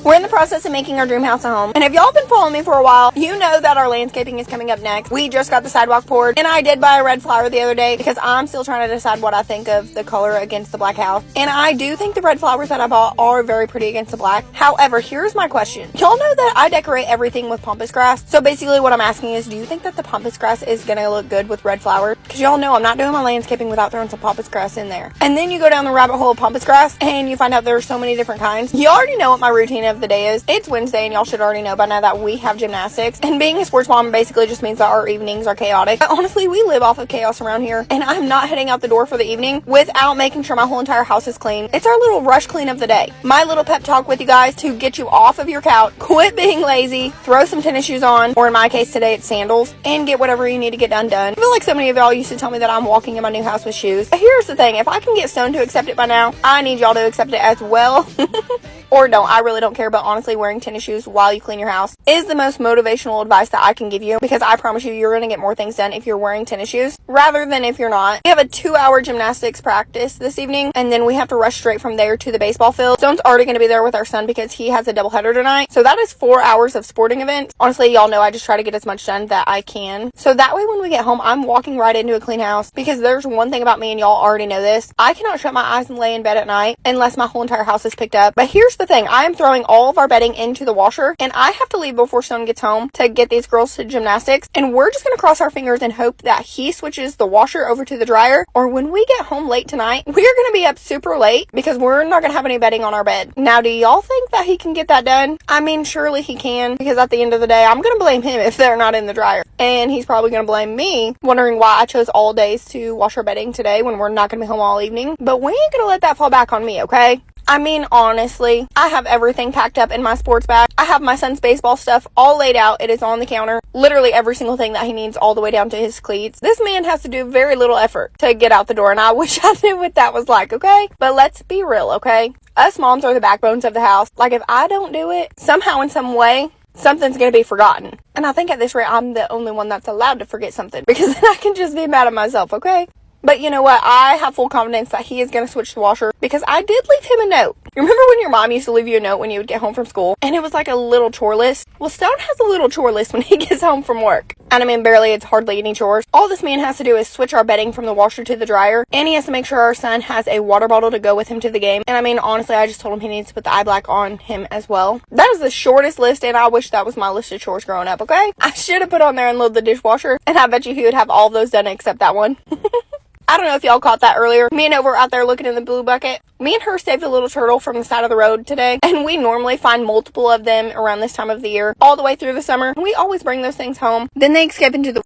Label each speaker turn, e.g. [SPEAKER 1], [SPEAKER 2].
[SPEAKER 1] We're in the process of making our dream house a home. And if y'all have been following me for a while, you know that our landscaping is coming up next. We just got the sidewalk poured, and I did buy a red flower the other day because I'm still trying to decide what I think of the color against the black house. And I do think the red flowers that I bought are very pretty against the black. However, here's my question. Y'all know that I decorate everything with pampas grass. So basically what I'm asking is, do you think that the pampas grass is going to look good with red flowers? Because y'all know I'm not doing my landscaping without throwing some pampas grass in there. And then you go down the rabbit hole of pampas grass and you find out there's so many different kinds. You already know what my routine of the day is. It's Wednesday and y'all should already know by now that we have gymnastics. And being a sports mom basically just means that our evenings are chaotic. But honestly, we live off of chaos around here. And I'm not heading out the door for the evening without making sure my whole entire house is clean. It's our little rush clean of the day. My little pep talk with you guys to get you off of your couch, quit being lazy, throw some tennis shoes on, or in my case today it's sandals, and get whatever you need to get done. I feel like so many of y'all used to tell me that I'm walking in my new house with shoes. But here's the thing, if I can get Stone to accept it by now, I need y'all to accept it as well. Or don't. I really don't care, but honestly, wearing tennis shoes while you clean your house is the most motivational advice that I can give you, because I promise you, you're going to get more things done if you're wearing tennis shoes rather than if you're not. We have a 2-hour gymnastics practice this evening, and then we have to rush straight from there to the baseball field. Stone's already going to be there with our son because he has a doubleheader tonight. So that is 4 hours of sporting events. Honestly, y'all know I just try to get as much done that I can. So that way when we get home, I'm walking right into a clean house, because there's one thing about me, and y'all already know this. I cannot shut my eyes and lay in bed at night unless my whole entire house is picked up. But here's the thing. I am throwing all of our bedding into the washer, and I have to leave before Stone gets home to get these girls to gymnastics, and we're just going to cross our fingers and hope that he switches the washer over to the dryer, or when we get home late tonight, we're going to be up super late because we're not going to have any bedding on our bed. Now, do y'all think that he can get that done? I mean, surely he can, because at the end of the day, I'm going to blame him if they're not in the dryer, and he's probably going to blame me, wondering why I chose all days to wash our bedding today when we're not going to be home all evening. But we ain't going to let that fall back on me, okay? I mean, honestly, I have everything packed up in my sports bag. I have my son's baseball stuff all laid out. It is on the counter. Literally every single thing that he needs, all the way down to his cleats. This man has to do very little effort to get out the door, and I wish I knew what that was like, okay? But let's be real, okay? Us moms are the backbones of the house. Like, if I don't do it, somehow in some way, something's going to be forgotten. And I think at this rate, I'm the only one that's allowed to forget something, because then I can just be mad at myself, okay? But you know what? I have full confidence that he is going to switch the washer, because I did leave him a note. Remember when your mom used to leave you a note when you would get home from school? And it was like a little chore list? Well, Stone has a little chore list when he gets home from work. And I mean, barely, it's hardly any chores. All this man has to do is switch our bedding from the washer to the dryer. And he has to make sure our son has a water bottle to go with him to the game. And I mean, honestly, I just told him he needs to put the eye black on him as well. That is the shortest list, and I wish that was my list of chores growing up, okay? I should have put on there unload the dishwasher, and I bet you he would have all those done except that one. I don't know if y'all caught that earlier. Me and Nova were out there looking in the blue bucket. Me and her saved a little turtle from the side of the road today, and we normally find multiple of them around this time of the year, all the way through the summer. We always bring those things home. Then they escape into the